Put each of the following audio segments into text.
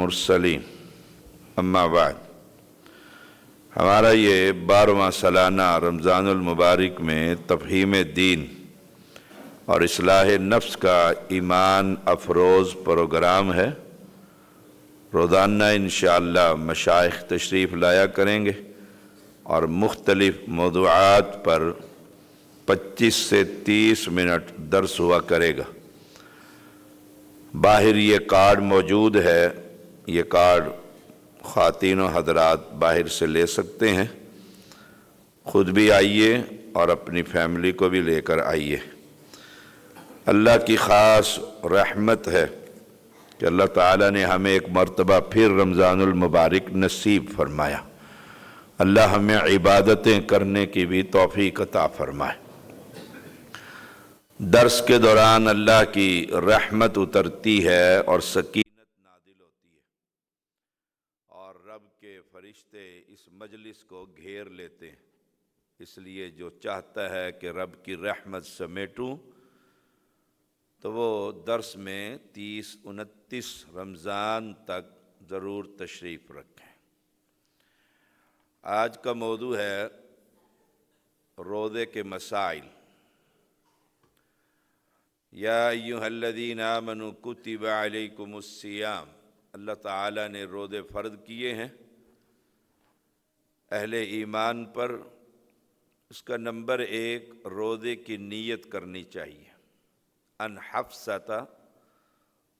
مرسلین اما بعد، ہمارا یہ 12واں سالانہ رمضان المبارک میں تفہیم دین اور اصلاح نفس کا ایمان افروز پروگرام ہے۔ روزانہ انشاءاللہ مشائخ تشریف لایا کریں گے اور مختلف موضوعات پر 25 سے 30 منٹ درس ہوا کرے گا۔ باہر یہ کارڈ موجود ہے، یہ کارڈ خواتین و حضرات باہر سے لے سکتے ہیں۔ خود بھی آئیے اور اپنی فیملی کو بھی لے کر آئیے۔ اللہ کی خاص رحمت ہے کہ اللہ تعالیٰ نے ہمیں ایک مرتبہ پھر رمضان المبارک نصیب فرمایا۔ اللہ ہمیں عبادتیں کرنے کی بھی توفیق عطا فرمائے۔ درس کے دوران اللہ کی رحمت اترتی ہے اور سکینت نازل ہوتی ہے اور رب کے فرشتے اس مجلس کو گھیر لیتے ہیں۔ اس لیے جو چاہتا ہے کہ رب کی رحمت سمیٹوں تو وہ درس میں 30-29 رمضان تک ضرور تشریف رکھیں۔ آج کا موضوع ہے روزے کے مسائل۔ یا ایھا الذین آمنوا کتب علیکم الصیام، اللہ تعالیٰ نے روزے فرض کیے ہیں اہل ایمان پر۔ اس کا نمبر 1 روزے کی نیت کرنی چاہیے۔ ان حفصۃ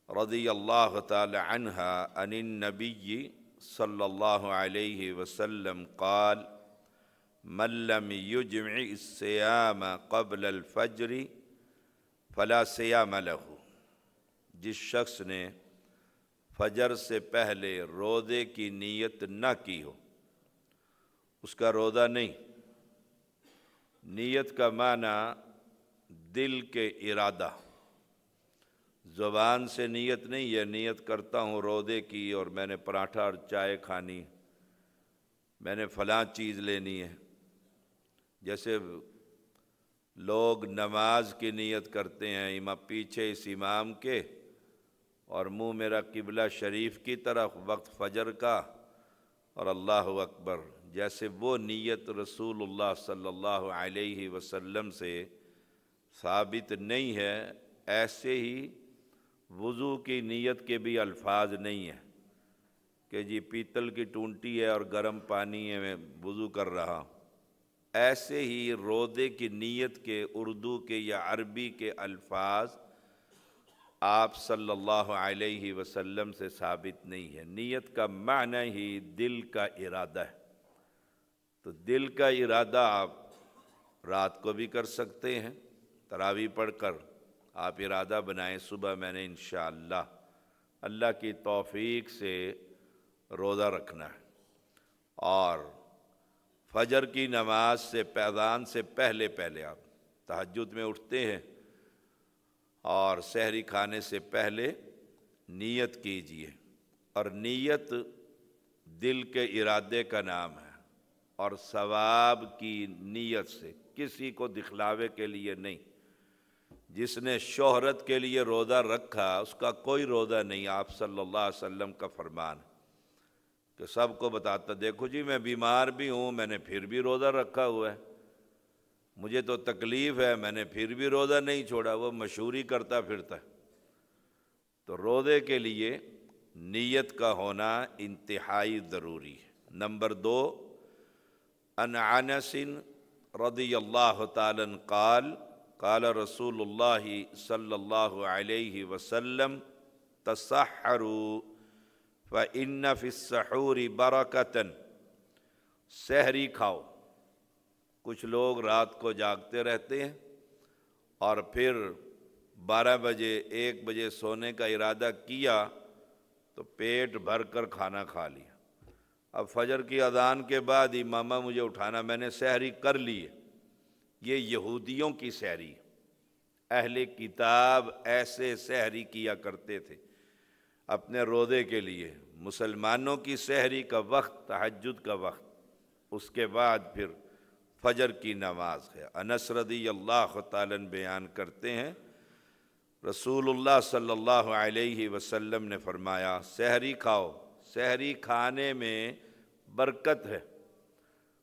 رضی اللہ تعالی عنہا عن النبی صلی اللہ علیہ وسلم قال من لم یجمع الصیام قبل الفجر فلا صیام لہ، جس شخص نے فجر سے پہلے روزے کی نیت نہ کی ہو اس کا روزہ نہیں۔ نیت کا معنی دل کے ارادہ، زبان سے نیت نہیں، یہ نیت کرتا ہوں روزے کی اور میں نے پراٹھا اور چائے کھانی، میں نے فلاں چیز لینی ہے۔ جیسے لوگ نماز کی نیت کرتے ہیں، پیچھے اس امام کے اور منہ میرا قبلہ شریف کی طرف وقت فجر کا اور اللہ اکبر، جیسے وہ نیت رسول اللہ صلی اللہ علیہ وسلم سے ثابت نہیں ہے، ایسے ہی وضو کی نیت کے بھی الفاظ نہیں ہیں کہ جی پیتل کی ٹونٹی ہے اور گرم پانی ہے میں وضو کر رہا ہوں۔ ایسے ہی روزے کی نیت کے اردو کے یا عربی کے الفاظ آپ صلی اللہ علیہ وسلم سے ثابت نہیں ہے۔ نیت کا معنی ہی دل کا ارادہ ہے، تو دل کا ارادہ آپ رات کو بھی کر سکتے ہیں، تراویح پڑھ کر آپ ارادہ بنائیں صبح میں نے انشاءاللہ اللہ کی توفیق سے روزہ رکھنا ہے، اور فجر کی نماز سے اذان سے پہلے آپ تہجد میں اٹھتے ہیں اور سحری کھانے سے پہلے نیت کیجئے، اور نیت دل کے ارادے کا نام ہے اور ثواب کی نیت سے، کسی کو دکھلاوے کے لیے نہیں۔ جس نے شہرت کے لیے روزہ رکھا اس کا کوئی روزہ نہیں۔ آپ صلی اللہ علیہ وسلم کا فرمان کہ سب کو بتاتا دیکھو جی میں بیمار بھی ہوں، میں نے پھر بھی روزہ رکھا ہوا ہے، مجھے تو تکلیف ہے میں نے پھر بھی روزہ نہیں چھوڑا، وہ مشہوری کرتا پھرتا ہے۔ تو روزے کے لیے نیت کا ہونا انتہائی ضروری ہے۔ نمبر 2 ان انس رضی اللہ تعالی عنہ قال قال رسول اللہ صلی اللہ علیہ وسلم تسحروا فإن فی السحور برکۃ، سحری کھاؤ۔ کچھ لوگ رات کو جاگتے رہتے ہیں اور پھر 12 بجے 1 بجے سونے کا ارادہ کیا تو پیٹ بھر کر کھانا کھا لیا۔ اب فجر کی اذان کے بعد امامہ مجھے اٹھانا، میں نے سحری کر لی ہے۔ یہ یہودیوں کی سحری، اہل کتاب ایسے سحری کیا کرتے تھے اپنے روزے کے لیے۔ مسلمانوں کی سحری کا وقت تہجد کا وقت، اس کے بعد پھر فجر کی نماز ہے۔ انس رضی اللہ تعالیٰ عنہ بیان کرتے ہیں رسول اللہ صلی اللہ علیہ وسلم نے فرمایا سحری کھاؤ، سحری کھانے میں برکت ہے،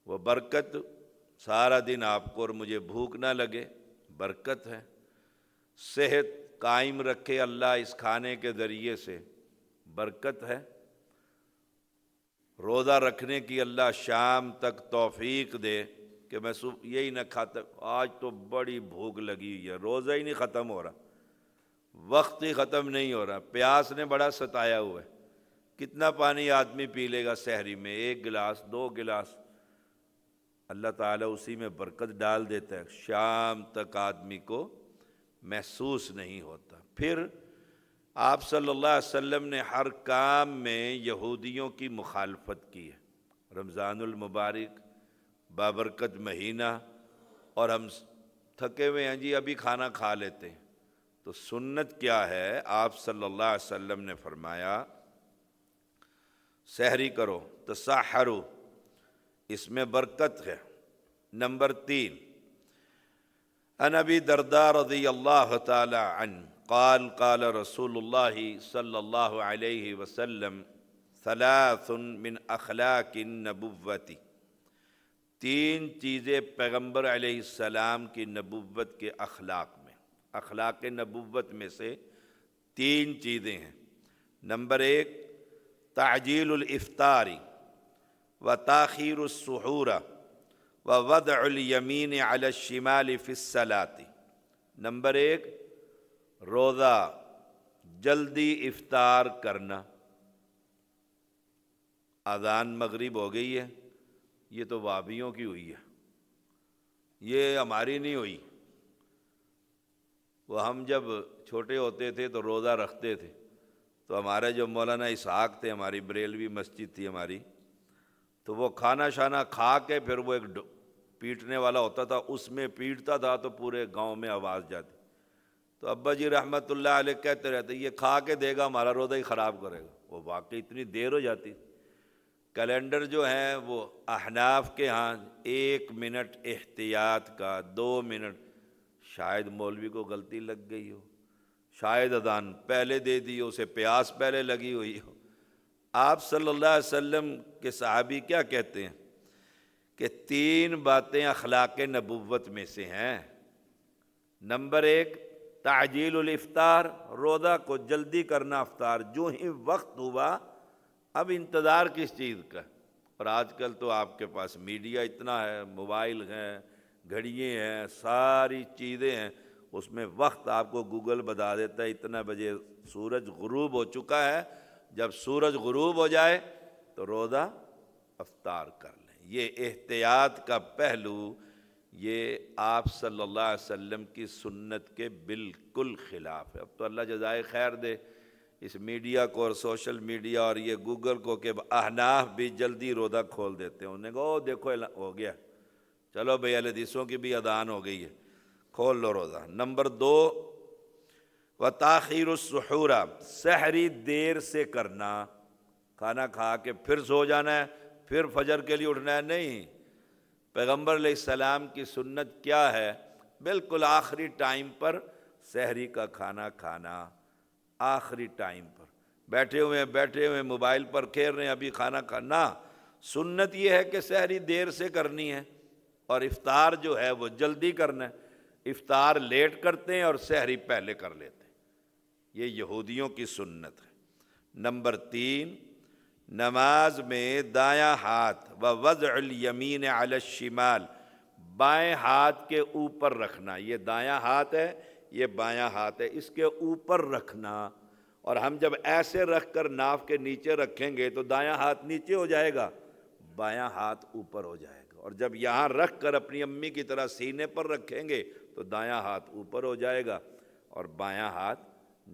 وہ برکت سارا دن آپ کو اور مجھے بھوک نہ لگے، برکت ہے، صحت قائم رکھے اللہ اس کھانے کے ذریعے سے، برکت ہے، روزہ رکھنے کی اللہ شام تک توفیق دے کہ میں صبح یہی نہ کھاتا، آج تو بڑی بھوک لگی ہوئی ہے، روزہ ہی نہیں ختم ہو رہا، وقت ہی ختم نہیں ہو رہا، پیاس نے بڑا ستایا ہوا ہے، کتنا پانی آدمی پی لے گا سحری میں، 1 گلاس 2 گلاس، اللہ تعالیٰ اسی میں برکت ڈال دیتا ہے، شام تک آدمی کو محسوس نہیں ہوتا۔ پھر آپ صلی اللہ علیہ وسلم نے ہر کام میں یہودیوں کی مخالفت کی ہے، رمضان المبارک بابرکت مہینہ، اور ہم تھکے ہوئے ہیں جی ابھی کھانا کھا لیتے ہیں، تو سنت کیا ہے؟ آپ صلی اللہ علیہ وسلم نے فرمایا سحری کرو، تسحروا، اس میں برکت ہے۔ نمبر 3، عن ابی درداء رضی اللہ تعالی عنہ قال قال رسول اللہ صلی اللہ علیہ وسلم 3 من اخلاق النبوۃ، 3 چیزیں پیغمبر علیہ السلام کی نبوت کے اخلاق میں، اخلاق نبوت میں سے 3 چیزیں ہیں۔ نمبر 1، تعجیل الافطار و تاخیر السحور و وضع الیمین علی الشمال فی الصلاۃ۔ نمبر 1، روزہ جلدی افطار کرنا، اذان مغرب ہو گئی ہے، یہ تو وہابیوں کی ہوئی ہے، یہ ہماری نہیں ہوئی۔ وہ ہم جب چھوٹے ہوتے تھے تو روزہ رکھتے تھے، تو ہمارے جو مولانا اسحاق تھے، ہماری بریلوی مسجد تھی ہماری، تو وہ کھانا شانا کھا کے پھر وہ ایک پیٹنے والا ہوتا تھا، اس میں پیٹتا تھا تو پورے گاؤں میں آواز جاتی، تو ابا جی رحمت اللہ علیہ کہتے رہتے یہ کھا کے دے گا ہمارا روزہ ہی خراب کرے گا۔ وہ واقعی اتنی دیر ہو جاتی، کیلنڈر جو ہیں وہ احناف کے ہاں 1 منٹ احتیاط کا، 2 منٹ، شاید مولوی کو غلطی لگ گئی ہو، شاید اذان پہلے دے دی ہو، اسے پیاس پہلے لگی ہوئی ہو۔ آپ صلی اللہ علیہ وسلم کے صحابی کیا کہتے ہیں کہ 3 باتیں اخلاق نبوت میں سے ہیں۔ نمبر 1، تعجیل الافطار، روزہ کو جلدی کرنا، افطار جو ہی وقت ہوا اب انتظار کس چیز کا؟ اور آج کل تو آپ کے پاس میڈیا اتنا ہے، موبائل ہیں، گھڑییں ہیں، ساری چیزیں ہیں، اس میں وقت آپ کو گوگل بتا دیتا ہے اتنا بجے سورج غروب ہو چکا ہے، جب سورج غروب ہو جائے تو روزہ افطار کر لیں۔ یہ احتیاط کا پہلو یہ آپ صلی اللہ علیہ وسلم کی سنت کے بالکل خلاف ہے۔ اب تو اللہ جزائے خیر دے اس میڈیا کو اور سوشل میڈیا اور یہ گوگل کو کہ احناف بھی جلدی روزہ کھول دیتے ہیں، انہوں نے کہا او دیکھو ہو گیا، چلو بھئی اہل حدیثوں کی بھی اذان ہو گئی ہے، کھول لو روزہ۔ نمبر 2، وتاخیر السحور، سحری دیر سے کرنا، کھانا کھا کے پھر سو جانا ہے، پھر فجر کے لیے اٹھنا ہے، نہیں۔ پیغمبر علیہ السلام کی سنت کیا ہے؟ بالکل آخری ٹائم پر سحری کا کھانا کھنا، آخری ٹائم پر، بیٹھے ہوئے موبائل پر کھیل رہے ہیں، ابھی کھانا کھانا۔ سنت یہ ہے کہ سحری دیر سے کرنی ہے، اور افطار جو ہے وہ جلدی کرنا ہے، افطار لیٹ کرتے ہیں اور سحری پہلے کر لیتے ہیں، یہ یہودیوں کی سنت ہے۔ نمبر 3، نماز میں دایاں ہاتھ و وضع الیمین علی الشمال، بائیں ہاتھ کے اوپر رکھنا، یہ دایاں ہاتھ ہے، یہ بایاں ہاتھ ہے، اس کے اوپر رکھنا، اور ہم جب ایسے رکھ کر ناف کے نیچے رکھیں گے تو دایاں ہاتھ نیچے ہو جائے گا، بایاں ہاتھ اوپر ہو جائے گا، اور جب یہاں رکھ کر اپنی امی کی طرح سینے پر رکھیں گے تو دایاں ہاتھ اوپر ہو جائے گا اور بایاں ہاتھ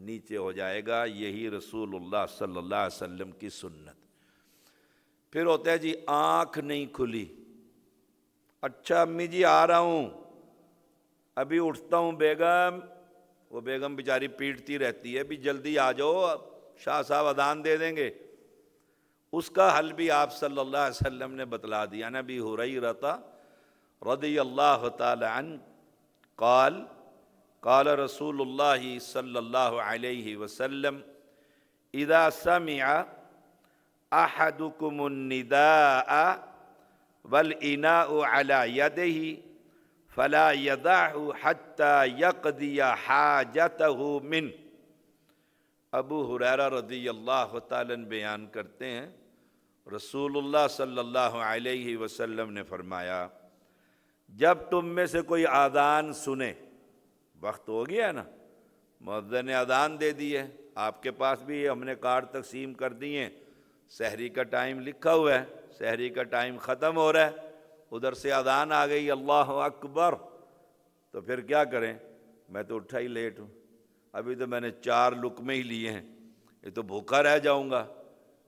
نیچے ہو جائے گا۔ یہی رسول اللہ صلی اللہ علیہ وسلم کی سنت۔ پھر ہوتا ہے جی آنکھ نہیں کھلی، اچھا امی جی آ رہا ہوں، ابھی اٹھتا ہوں بیگم، وہ بیگم بیچاری پیٹتی رہتی ہے بھی جلدی آ جاؤ شاہ صاحب اذان دے دیں گے۔ اس کا حل بھی آپ صلی اللہ علیہ وسلم نے بتلا دیا۔ نبی ہریرہ رضی اللہ تعالی عنہ قال قال رسول اللہ صلی اللہ علیہ وسلم اذا سمع احدکم النداء والاناء على يده فلا يدعه حتى يقضي حاجته منه۔ ابو ہریرہ رضی اللہ تعالیٰ عنہ بیان کرتے ہیں رسول اللہ صلی اللہ علیہ وسلم نے فرمایا جب تم میں سے کوئی اذان سنے، وقت ہو گیا نا، مؤذن نے اذان دے دی ہے، آپ کے پاس بھی ہم نے کارڈ تقسیم کر دیے ہیں، سحری کا ٹائم لکھا ہوا ہے، سحری کا ٹائم ختم ہو رہا ہے، ادھر سے اذان آ گئی اللہ اکبر، تو پھر کیا کریں؟ میں تو اٹھا ہی لیٹ ہوں، ابھی تو میں نے 4 لقمے ہی لیے ہیں، یہ تو بھوکا رہ جاؤں گا۔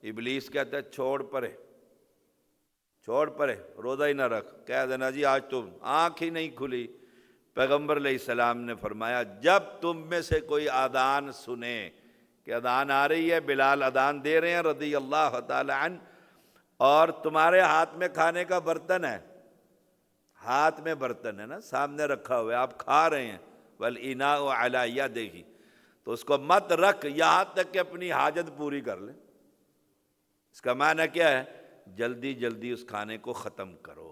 ابلیس کہتا ہے چھوڑ پرے، چھوڑ پرے، روزہ ہی نہ رکھ، کہہ دینا جی آج تو آنکھ ہی نہیں کھلی۔ پیغمبر علیہ السلام نے فرمایا جب تم میں سے کوئی اذان سنے کہ اذان آ رہی ہے، بلال اذان دے رہے ہیں رضی اللہ تعالی عنہ، اور تمہارے ہاتھ میں کھانے کا برتن ہے، ہاتھ میں برتن ہے نا، سامنے رکھا ہوا ہے، آپ کھا رہے ہیں، والاناء علی یدہ، تو اس کو مت رکھ یہاں تک کہ اپنی حاجت پوری کر لیں۔ اس کا معنی کیا ہے؟ جلدی جلدی اس کھانے کو ختم کرو۔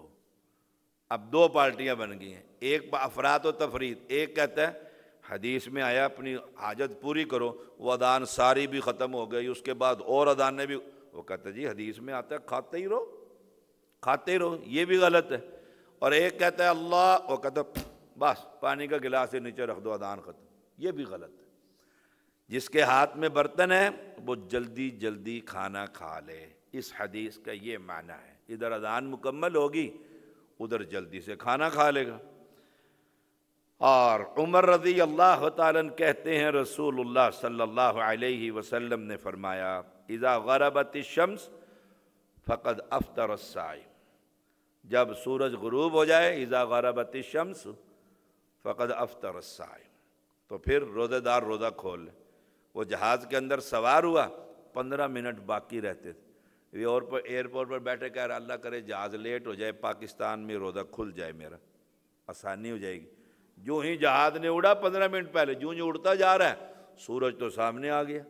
اب 2 پارٹیاں بن گئی ہیں، ایک افراط و تفریط، ایک کہتا ہے حدیث میں آیا اپنی حاجت پوری کرو، وہ اذان ساری بھی ختم ہو گئی، اس کے بعد اور اذان نے بھی، وہ کہتا ہے جی حدیث میں آتا ہے کھاتے ہی رہو، کھاتے ہی رہو، یہ بھی غلط ہے۔ اور ایک کہتا ہے اللہ، وہ کہتا ہے بس پانی کا گلاس سے نیچے رکھ دو اذان ختم، یہ بھی غلط ہے۔ جس کے ہاتھ میں برتن ہے وہ جلدی جلدی کھانا کھا لے، اس حدیث کا یہ معنی ہے، ادھر اذان مکمل ہوگی ادھر جلدی سے کھانا کھا لے گا۔ اور عمر رضی اللہ تعالیٰ عنہ کہتے ہیں رسول اللہ صلی اللہ علیہ وسلم نے فرمایا اذا غربت الشمس فقد افطر الصائم، جب سورج غروب ہو جائے، اذا غربت الشمس فقد افطر الصائم، تو پھر روزہ دار روزہ کھول لے۔ وہ جہاز کے اندر سوار ہوا، 15 منٹ باقی رہتے تھے، ایئرپورٹ پر بیٹھے کہہ رہا اللہ کرے جہاز لیٹ ہو جائے، پاکستان میں روزہ کھل جائے، میرا آسانی ہو جائے گی۔ جو ہی جہاز نے اڑا 15 منٹ پہلے، جو اڑتا جا رہا ہے سورج تو سامنے آ گیا۔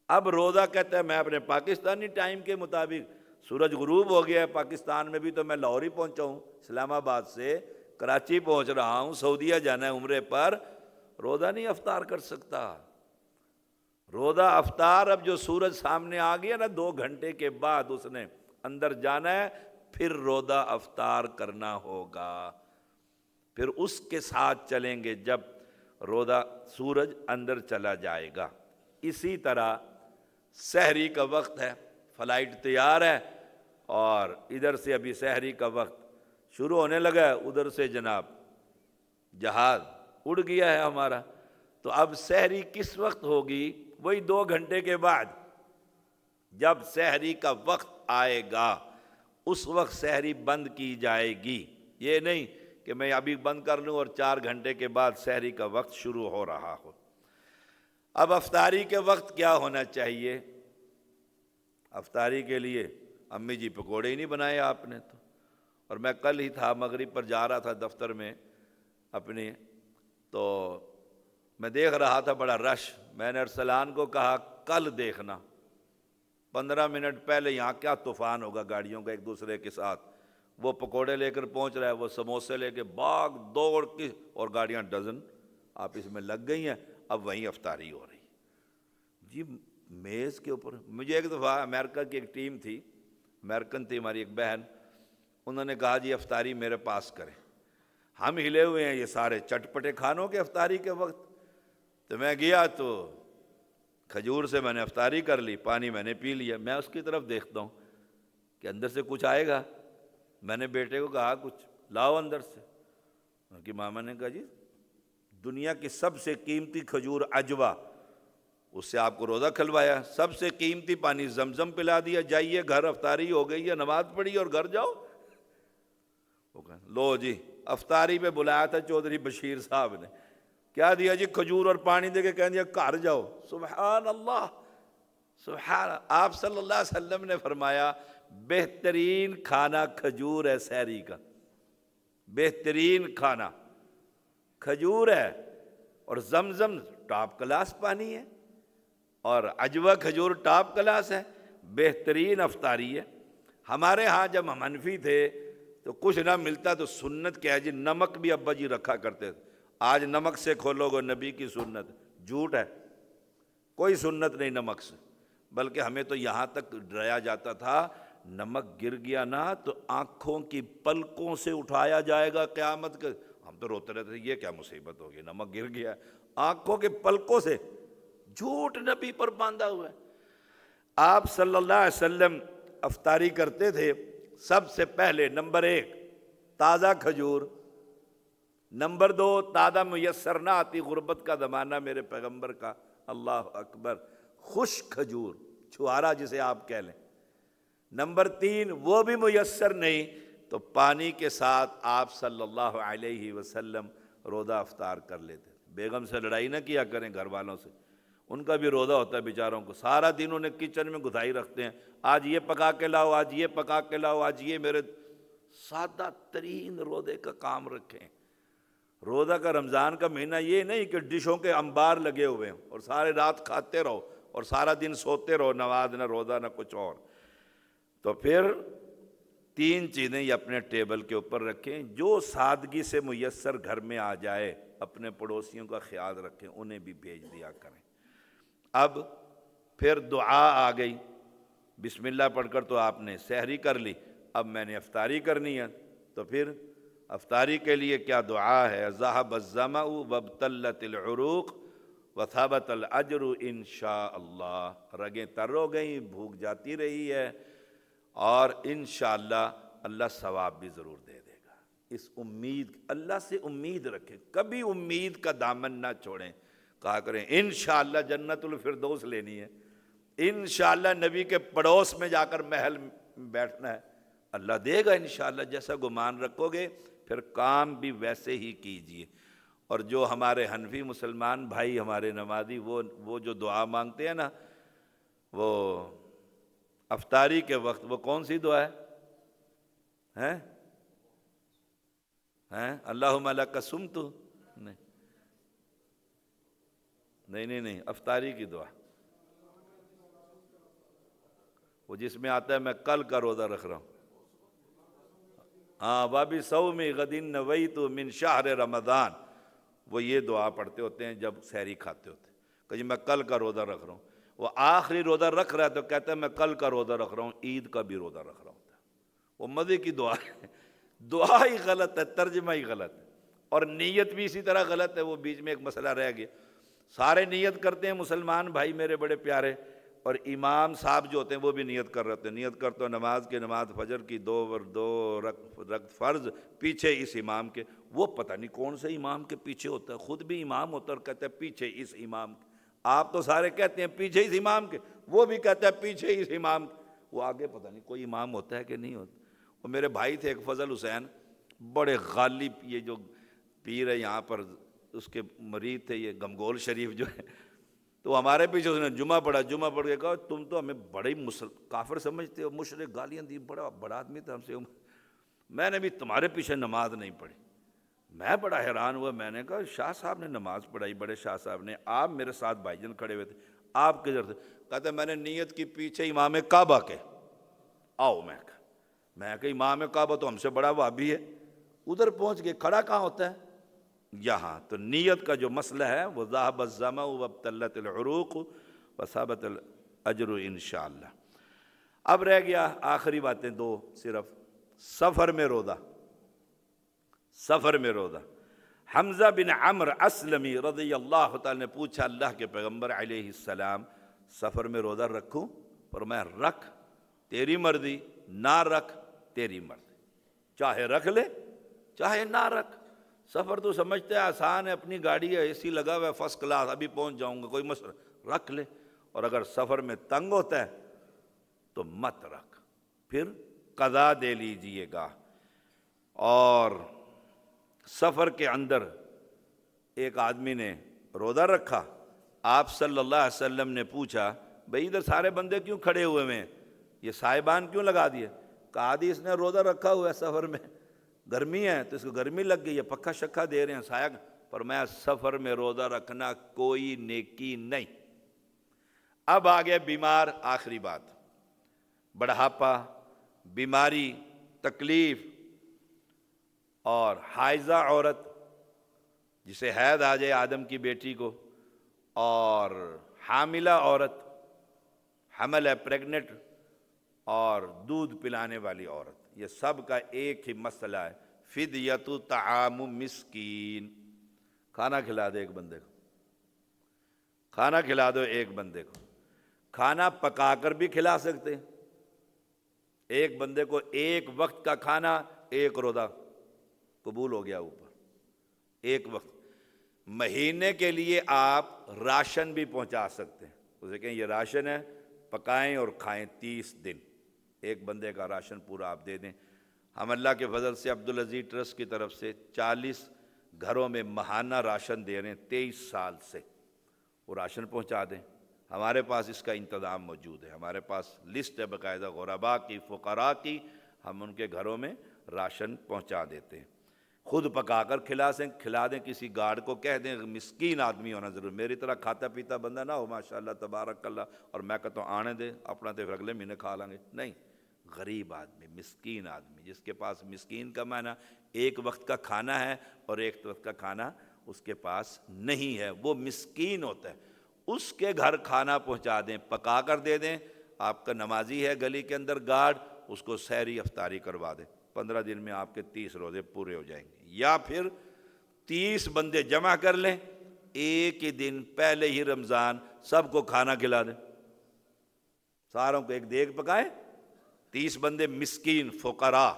اب روزہ کہتا ہے میں اپنے پاکستانی ٹائم کے مطابق، سورج غروب ہو گیا ہے پاکستان میں بھی، تو میں لاہور ہی پہنچا ہوں، اسلام آباد سے کراچی پہنچ رہا ہوں، سعودیہ جانا ہے عمرے پر، روزہ نہیں افطار کر سکتا۔ روزہ افطار اب جو سورج سامنے آ گیا نا 2 گھنٹے کے بعد اس نے اندر جانا ہے، پھر روزہ افطار کرنا ہوگا، پھر اس کے ساتھ چلیں گے جب روزہ سورج اندر چلا جائے گا۔ اسی طرح سحری کا وقت ہے، فلائٹ تیار ہے اور ادھر سے ابھی سحری کا وقت شروع ہونے لگا ہے، ادھر سے جناب جہاز اڑ گیا ہے ہمارا، تو اب سحری کس وقت ہوگی؟ وہی 2 گھنٹے کے بعد، جب سحری کا وقت آئے گا اس وقت سحری بند کی جائے گی، یہ نہیں کہ میں ابھی بند کر لوں اور 4 گھنٹے کے بعد سحری کا وقت شروع ہو رہا ہو۔ اب افطاری کے وقت کیا ہونا چاہیے؟ افطاری کے لیے امی جی پکوڑے ہی نہیں بنائے آپ نے تو، اور میں کل ہی تھا مغرب پر جا رہا تھا دفتر میں اپنی، تو میں دیکھ رہا تھا بڑا رش، میں نے ارسلان کو کہا کل دیکھنا 15 منٹ پہلے یہاں کیا طوفان ہوگا گاڑیوں کا ایک دوسرے کے ساتھ، وہ پکوڑے لے کر پہنچ رہا ہے، وہ سموسے لے کے بھاگ دوڑ کی، اور گاڑیاں ڈزن آپس میں لگ گئی ہیں، اب وہیں افطاری ہو رہی جی میز کے اوپر۔ مجھے ایک دفعہ امریکہ کی ایک ٹیم تھی، امریکن تھی ہماری ایک بہن، انہوں نے کہا جی افطاری میرے پاس کریں، ہم ہلے ہوئے ہیں یہ سارے چٹپٹے کھانوں کے افطاری کے وقت، تو میں گیا تو کھجور سے میں نے افطاری کر لی، پانی میں نے پی لیا، میں اس کی طرف دیکھتا ہوں کہ اندر سے کچھ آئے گا، میں نے بیٹے کو کہا کچھ لاؤ اندر سے، ان کی ماما نے کہا جی دنیا کی سب سے قیمتی کھجور عجوہ، اس سے آپ کو روزہ کھلوایا، سب سے قیمتی پانی زمزم پلا دیا، جائیے گھر افطاری ہو گئی ہے، نماز پڑھی اور گھر جاؤ۔ وہ کہا لو جی افطاری پہ بلایا تھا چودھری بشیر صاحب نے، کیا دیا جی کھجور اور پانی دے کے کہہ دیا گھر جاؤ۔ سبحان اللہ، سبحان، آپ صلی اللہ علیہ وسلم نے فرمایا بہترین کھانا کھجور ہے سحری کا، بہترین کھانا، کھجور ہے اور زمزم ٹاپ کلاس پانی ہے، اور عجوہ کھجور ٹاپ کلاس ہے، بہترین افطاری ہے۔ ہمارے ہاں جب ہم حنفی تھے تو کچھ نہ ملتا تو سنت کیا ہے جی، نمک بھی ابا جی رکھا کرتے تھے۔ آج نمک سے کھولو گے نبی کی سنت، جھوٹ ہے، کوئی سنت نہیں نمک سے، بلکہ ہمیں تو یہاں تک ڈرایا جاتا تھا نمک گر گیا نا تو آنکھوں کی پلکوں سے اٹھایا جائے گا قیامت کے۔ ہم تو روتے رہتے تھے یہ کیا مصیبت ہوگی، نمک گر گیا آنکھوں کے پلکوں سے۔ جھوٹ نبی پر باندھا ہوا ہے۔ آپ صلی اللہ علیہ وسلم افطاری کرتے تھے، سب سے پہلے نمبر 1 تازہ کھجور، نمبر 2 تازہ میسر نہ آتی، غربت کا زمانہ میرے پیغمبر کا، اللہ اکبر، خشک کھجور، چھوارا جسے آپ کہہ لیں، نمبر 3 وہ بھی میسر نہیں تو پانی کے ساتھ آپ صلی اللہ علیہ وسلم روزہ افطار کر لیتے۔ بیگم سے لڑائی نہ کیا کریں گھر والوں سے، ان کا بھی روزہ ہوتا ہے بیچاروں کو، سارا دن انہیں کچن میں گھسائی رکھتے ہیں، آج یہ پکا کے لاؤ، آج یہ پکا کے لاؤ، آج یہ۔ میرے سادہ ترین روزے کا کام رکھیں۔ روزہ کا رمضان کا مہینہ یہ نہیں کہ ڈشوں کے انبار لگے ہوئے ہیں اور سارے رات کھاتے رہو اور سارا دن سوتے رہو، نماز نہ روزہ نہ کچھ اور۔ تو پھر 3 چیزیں یہ اپنے ٹیبل کے اوپر رکھیں، جو سادگی سے میسر گھر میں آ جائے، اپنے پڑوسیوں کا خیال رکھیں، انہیں بھی بھیج دیا کریں۔ اب پھر دعا آ گئی، بسم اللہ پڑھ کر تو آپ نے سحری کر لی، اب میں نے افطاری کرنی ہے، تو پھر افطاری کے لیے کیا دعا ہے؟ ذهب الظمأ وابتلت العروق وثبت الاجر انشاء اللہ۔ رگیں تر ہو گئیں، بھوک جاتی رہی ہے، اور انشاءاللہ اللہ ثواب بھی ضرور دے دے گا۔ اس امید، اللہ سے امید رکھیں، کبھی امید کا دامن نہ چھوڑیں، کہا کریں انشاءاللہ جنت الفردوس لینی ہے، انشاءاللہ نبی کے پڑوس میں جا کر محل بیٹھنا ہے، اللہ دے گا انشاءاللہ۔ جیسا گمان رکھو گے پھر کام بھی ویسے ہی کیجئے۔ اور جو ہمارے حنفی مسلمان بھائی، ہمارے نمازی، وہ جو دعا مانگتے ہیں نا، وہ افطاری کے وقت وہ کون سی دعا ہے؟ اللہم لک صمت، نہیں، افطاری کی دعا، وہ جس میں آتا ہے میں کل کا روزہ رکھ رہا ہوں، وابی صومی غد نویت من شہر رمضان، وہ یہ دعا پڑھتے ہوتے ہیں جب سحری کھاتے ہوتے ہیں کہ جی میں کل کا روزہ رکھ رہا ہوں۔ وہ آخری روزہ رکھ رہا ہے تو کہتا ہے میں کل کا روزہ رکھ رہا ہوں، عید کا بھی روزہ رکھ رہا ہوں۔ وہ مزے کی دعا ہے، دعا ہی غلط ہے، ترجمہ ہی غلط ہے، اور نیت بھی اسی طرح غلط ہے۔ وہ بیچ میں ایک مسئلہ رہ گیا، سارے نیت کرتے ہیں مسلمان بھائی میرے بڑے پیارے، اور امام صاحب جو ہوتے ہیں وہ بھی نیت کر رہے ہوتے ہیں، نیت کرتے ہو نماز فجر کی 2 رکعت فرض پیچھے اس امام کے، وہ پتہ نہیں کون سے امام کے پیچھے ہوتا ہے، خود بھی امام ہوتا ہے اور کہتا ہے پیچھے اس امام کے۔ آپ تو سارے کہتے ہیں پیچھے اس امام کے، وہ بھی کہتا ہے پیچھے اس امام کے، وہ آگے پتہ نہیں کوئی امام ہوتا ہے کہ نہیں ہوتا۔ وہ میرے بھائی تھے ایک فضل حسین، بڑے غالب، یہ جو پیر ہے یہاں پر اس کے مرید تھے، یہ گمگول شریف جو ہے، تو ہمارے پیچھے اس نے جمعہ پڑھ کے کہا تم تو ہمیں بڑے کافر سمجھتے ہو، مشرک، گالیاں دی، بڑا آدمی تھا ہم سے، میں نے بھی تمہارے پیچھے نماز نہیں پڑھی۔ میں بڑا حیران ہوا، میں نے کہا شاہ صاحب نے نماز پڑھائی، بڑے شاہ صاحب نے، آپ میرے ساتھ بھائی جان کھڑے ہوئے تھے، آپ کدھر تھے؟ کہتے میں نے نیت کی پیچھے امام کعبہ کے، آؤ۔ میں کہ امام کعبہ تو ہم سے بڑا وہابی ہے، ادھر پہنچ کے کھڑا کہاں ہوتا ہے یہاں۔ تو نیت کا جو مسئلہ ہے وہ ذهب الظمأ وابتلت العروق وثبت الاجر انشاءاللہ۔ اب رہ گیا آخری باتیں 2 صرف، سفر میں روزہ۔ حمزہ بن عمرو اسلمی رضی اللہ تعالی نے پوچھا اللہ کے پیغمبر علیہ السلام سفر میں روزہ رکھوں؟ فرمایا رکھ، تیری مرضی، نہ رکھ تیری مرضی، چاہے رکھ لے چاہے نہ رکھ۔ سفر تو سمجھتے ہیں آسان ہے، اپنی گاڑی ہے، اے سی لگا ہوا ہے، فرسٹ کلاس، ابھی پہنچ جاؤں گا، کوئی مسئلہ، رکھ لے۔ اور اگر سفر میں تنگ ہوتا ہے تو مت رکھ، پھر قضا دے لیجئے گا۔ اور سفر کے اندر ایک آدمی نے روزہ رکھا، آپ صلی اللہ علیہ وسلم نے پوچھا بھئی ادھر سارے بندے کیوں کھڑے ہوئے ہیں، یہ صاحبان کیوں لگا دیے؟ کہا دی اس نے روزہ رکھا ہوا ہے، سفر میں گرمی ہے تو اس کو گرمی لگ گئی ہے، پکا شکا دے رہے ہیں، سایہ فرمایا سفر میں روزہ رکھنا کوئی نیکی نہیں۔ اب آگے بیمار، آخری بات، بڑھاپا، بیماری، تکلیف، اور حائضہ عورت جسے حیض آ جائے آدم کی بیٹی کو، اور حاملہ عورت، حمل ہے پریگنٹ، اور دودھ پلانے والی عورت، یہ سب کا ایک ہی مسئلہ ہے، فدیۃ طعام مسکین، کھانا کھلا دے ایک بندے کو، کھانا کھلا دو ایک بندے کو۔ کھانا پکا کر بھی کھلا سکتے، ایک بندے کو ایک وقت کا کھانا، ایک روزہ قبول ہو گیا اوپر، ایک وقت۔ مہینے کے لیے آپ راشن بھی پہنچا سکتے ہیں، اسے کہیں یہ راشن ہے، پکائیں اور کھائیں 30 دن، ایک بندے کا راشن پورا آپ دے دیں۔ ہم اللہ کے فضل سے عبدالعزیز ٹرسٹ کی طرف سے 40 گھروں میں ماہانہ راشن دے رہے ہیں 23 سال سے، وہ راشن پہنچا دیں۔ ہمارے پاس اس کا انتظام موجود ہے، ہمارے پاس لسٹ ہے باقاعدہ غرباء کی، فقراء کی، ہم ان کے گھروں میں راشن پہنچا دیتے ہیں۔ خود پکا کر کھلا دیں، کسی گارڈ کو کہہ دیں، مسکین آدمی ہونا ضرور، میری طرح کھاتا پیتا بندہ نہ ہو ماشاءاللہ تبارک اللہ، اور میں کہتا ہوں آنے دے اپنا تو اگلے مہینے کھا لیں گے، نہیں، غریب آدمی، مسکین آدمی، جس کے پاس، مسکین کا معنی ایک وقت کا کھانا ہے اور ایک وقت کا کھانا اس کے پاس نہیں ہے، وہ مسکین ہوتا ہے، اس کے گھر کھانا پہنچا دیں، پکا کر دے دیں۔ آپ کا نمازی ہے گلی کے اندر گارڈ، اس کو سحری افطاری کروا دیں، 15 دن میں آپ کے 30 روزے پورے ہو جائیں گے۔ یا پھر 30 بندے جمع کر لیں، ایک ہی دن پہلے ہی رمضان سب کو کھانا کھلا دیں، ساروں کو ایک دیگ پکائیں، 30 بندے مسکین فقراء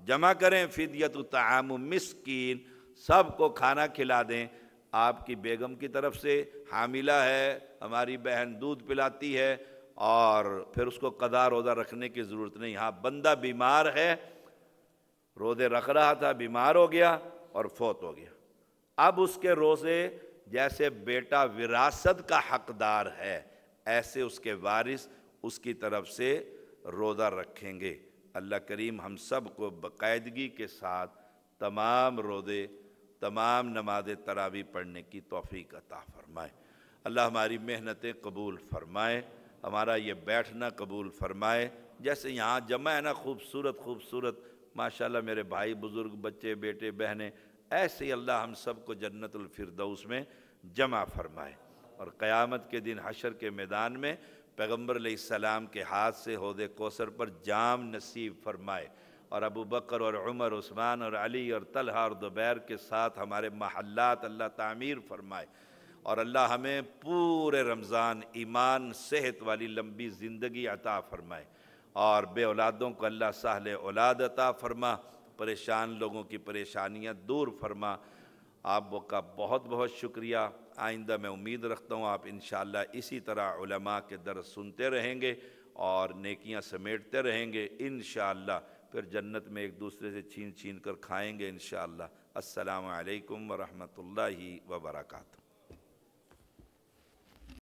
جمع کریں، فدیۃ طعام مسکین، سب کو کھانا کھلا دیں۔ آپ کی بیگم کی طرف سے حاملہ ہے، ہماری بہن دودھ پلاتی ہے، اور پھر اس کو قضا روزہ رکھنے کی ضرورت نہیں۔ ہاں بندہ بیمار ہے، روزے رکھ رہا تھا، بیمار ہو گیا اور فوت ہو گیا، اب اس کے روزے جیسے بیٹا وراثت کا حقدار ہے، ایسے اس کے وارث اس کی طرف سے روزہ رکھیں گے۔ اللہ کریم ہم سب کو باقاعدگی کے ساتھ تمام روزے، تمام نماز تراویح پڑھنے کی توفیق عطا فرمائے۔ اللہ ہماری محنتیں قبول فرمائے، ہمارا یہ بیٹھنا قبول فرمائے۔ جیسے یہاں جمع ہے نا، خوبصورت خوبصورت ماشاءاللہ میرے بھائی بزرگ، بچے، بیٹے، بہنیں، ایسے ہی اللہ ہم سب کو جنت الفردوس میں جمع فرمائے، اور قیامت کے دن حشر کے میدان میں پیغمبر علیہ السلام کے ہاتھ سے حوض کوثر پر جام نصیب فرمائے، اور ابو بکر اور عمر، عثمان اور علی اور طلحہ اور زبیر کے ساتھ ہمارے محلات اللہ تعمیر فرمائے، اور اللہ ہمیں پورے رمضان ایمان صحت والی لمبی زندگی عطا فرمائے، اور بے اولادوں کو اللہ سہل اولاد عطا فرما، پریشان لوگوں کی پریشانیاں دور فرما۔ آپ کا بہت بہت شکریہ۔ آئندہ میں امید رکھتا ہوں آپ انشاءاللہ اسی طرح علماء کے درس سنتے رہیں گے اور نیکیاں سمیٹتے رہیں گے انشاءاللہ، پھر جنت میں ایک دوسرے سے چھین چھین کر کھائیں گے انشاءاللہ۔ السلام علیکم ورحمۃ اللہ وبرکاتہ۔